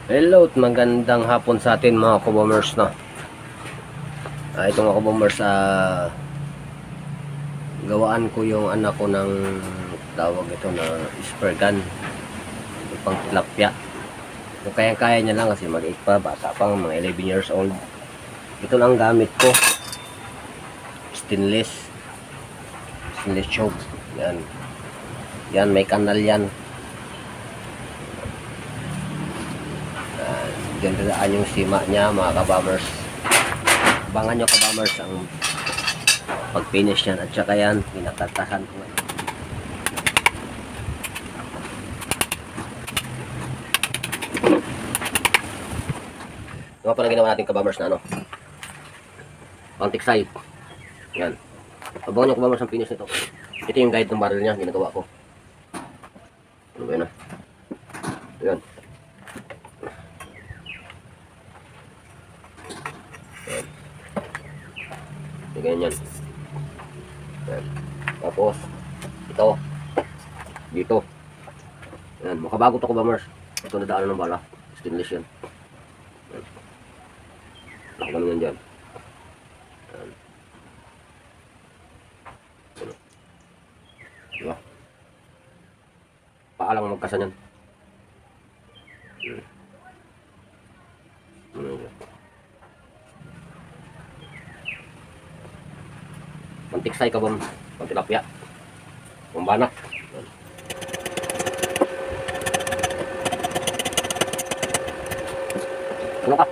Hello at magandang hapon sa atin mga kabomers na. Ito mga kabomers, gawaan ko yung anak ko ng tawag ito na spray gun, pang tilapia. Kung kaya niya lang kasi maliit pa, bata pang mga 11 years old. Ito lang gamit ko, stainless tube. Yan may kanal yan. Diyan dadaan yung sima niya mga kabomers. Abangan nyo kabomers ang pag finish yan, at saka yan pinatatahan ko ngayon. Ito pa na ginawa natin kabomers na ano, pantiksay. Yan, abangan nyo kabomers ang finish nito. Ito yung guide ng barrel niya, ginagawa ko. Ano ba yun na? Yan. Ganyan. Yan. Tapos ito dito. Yan, makabago to kabomers. Ito na daanan ng bala. Stainless yan. Yan. Ganun yan dyan. Yan. Diba? Paalang magkasan yan. Mantiksay ka bang pantilapia, pambanak. Ano ka?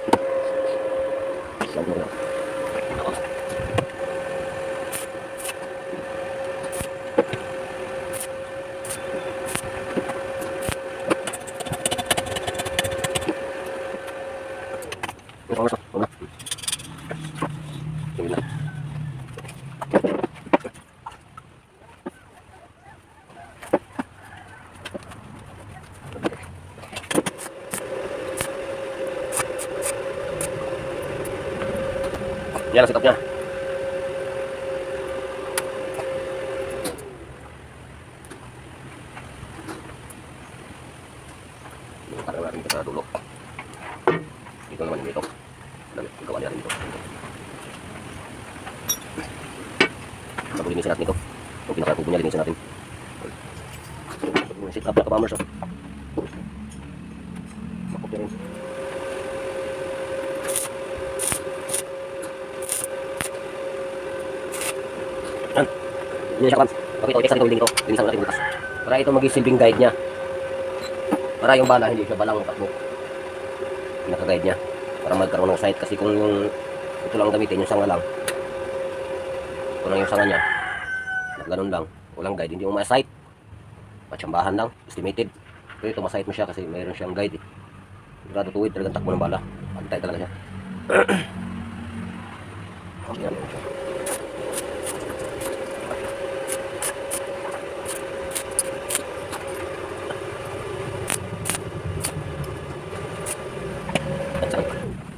Yan ang setup niya. Parang natin ito sa dulo. Dito naman dito. Gawa natin dito. Bago linisin natin ito. Kung pinaka-tubo niya, linisin natin. Sit up na kabomers. Makopya rin. Yan siya kan. Okay, ito sa dito. Linisan natin bukas. Para ito maging silbing guide niya. Para yung bala hindi siya balang takbo. Pinaka-guide niya. Para magkaroon ng sight, kasi kung yung ito lang gamitin, yung sanga lang. Ito lang yung sanga niya. Ganun lang. Walang guide, hindi mo ma-sight. Patsambahan lang, estimated. Pero ito ma-sight mo siya kasi mayroon siyang guide. Sigurado tuwid talagang takbo ng bala. Pantay talaga siya. Yan.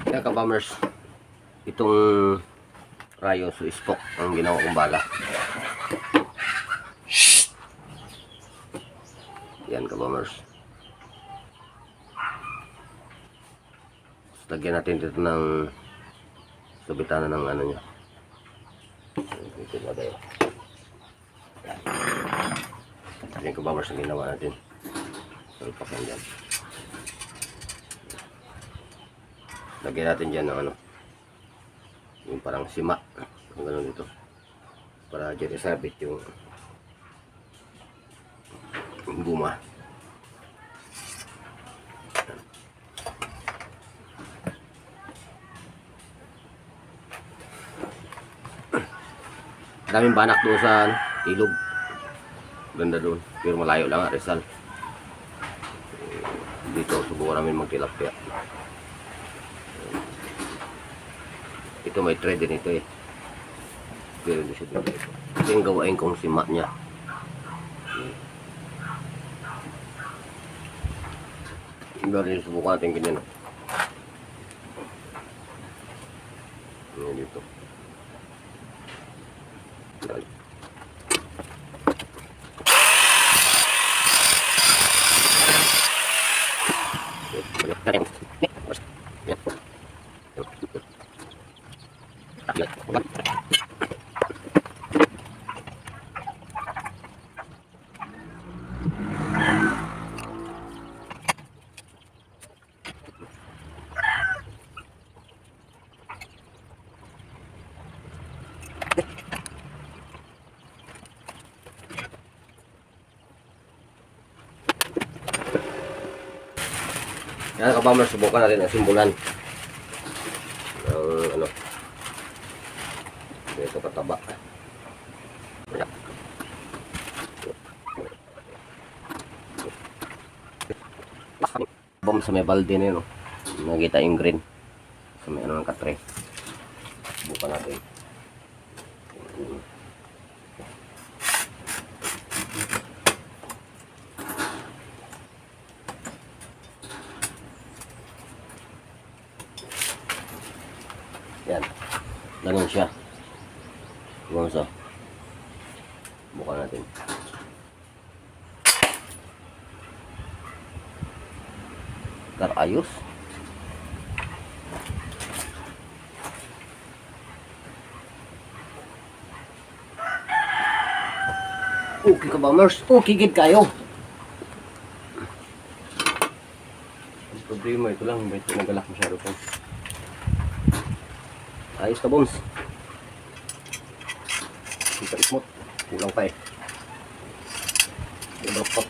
Kaya kabomers, itong rayo so spoke ang ginawa kong bala. Yan kabomers. Lagyan natin dito ng sabitana ng ano niya. Ito na tayo. Yan kabomers ang ginawa natin. Salpak yan dyan. Lagyan natin dyan ng ano, yung parang sima, yung gano'n dito, para dyan isabit yung guma. Daming banak doon sa ilog, ganda doon, pero malayo lang Rizal. Dito subukan namin magtilapia. Ito may thread din ito eh. Pero hindi siya dito. Ito yung gawain kong sima niya. Iba rin subukan natin ganyan. Ayan dito. Balik natin. Yan kabamers, subukan natin ang simbulan ng ano, ito kataba. Bomb sa may balde na yun, oh. Nakita yung green sa may ano ng katre. Subukan natin. Yan. Ganun siya. Ganun siya. Bukan natin. Ayos. Okay ka ba, Mers? Okay, gid kayo. Ang problema, ito lang. Ito nagalak masyado po. Ayos ka, Boms. Kita smooth. Kulang pa eh. Ibang pa.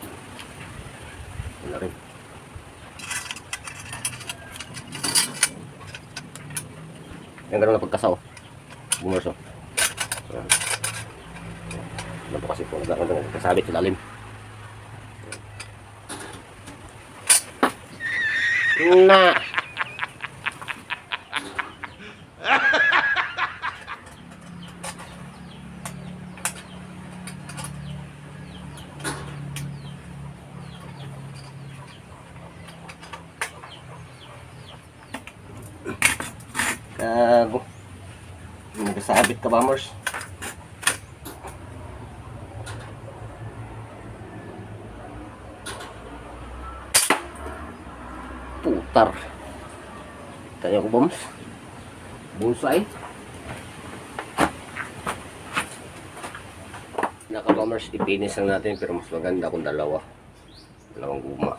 Wala rin. Yan gano'n na pagkasaw. Bumurso. Ano po kasi po nagkasabit sa lalim. Na! Gago. Nagkasabit ka ba, Mors? Putar. Tanya ko, Boms. Bunsay. Naka-bombers, ipinis lang natin pero mas maganda kung dalawa. Dalawang guma.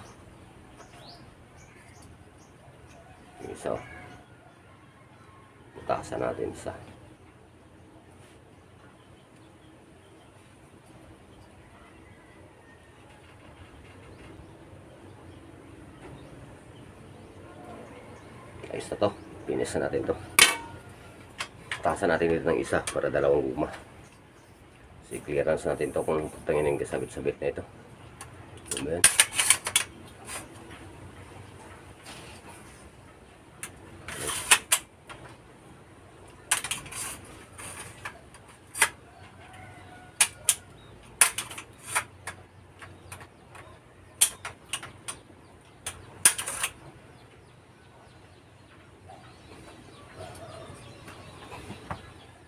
Isa. Butasan natin isa. Ayos na to. Pinis na natin to. Butasan natin dito ng isa para dalawang guma. So, clearance natin to kung putangin yung kasabit-sabit na ito. Amen.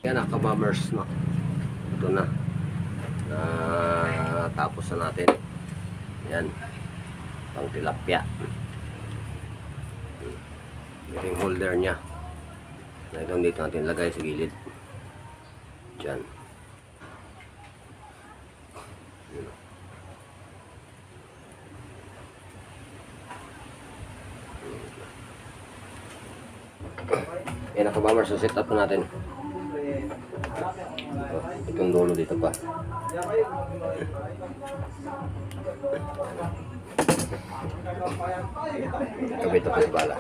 Yan na, kabamers, no? Ito na. Tapos na natin. Yan. Pang tilapia. Yung holder nya. Ito dito natin lagay sa gilid. Diyan. Yan na, kabamers. So, set up na natin. Itong dulo dito pa. Kabit ito sa bala.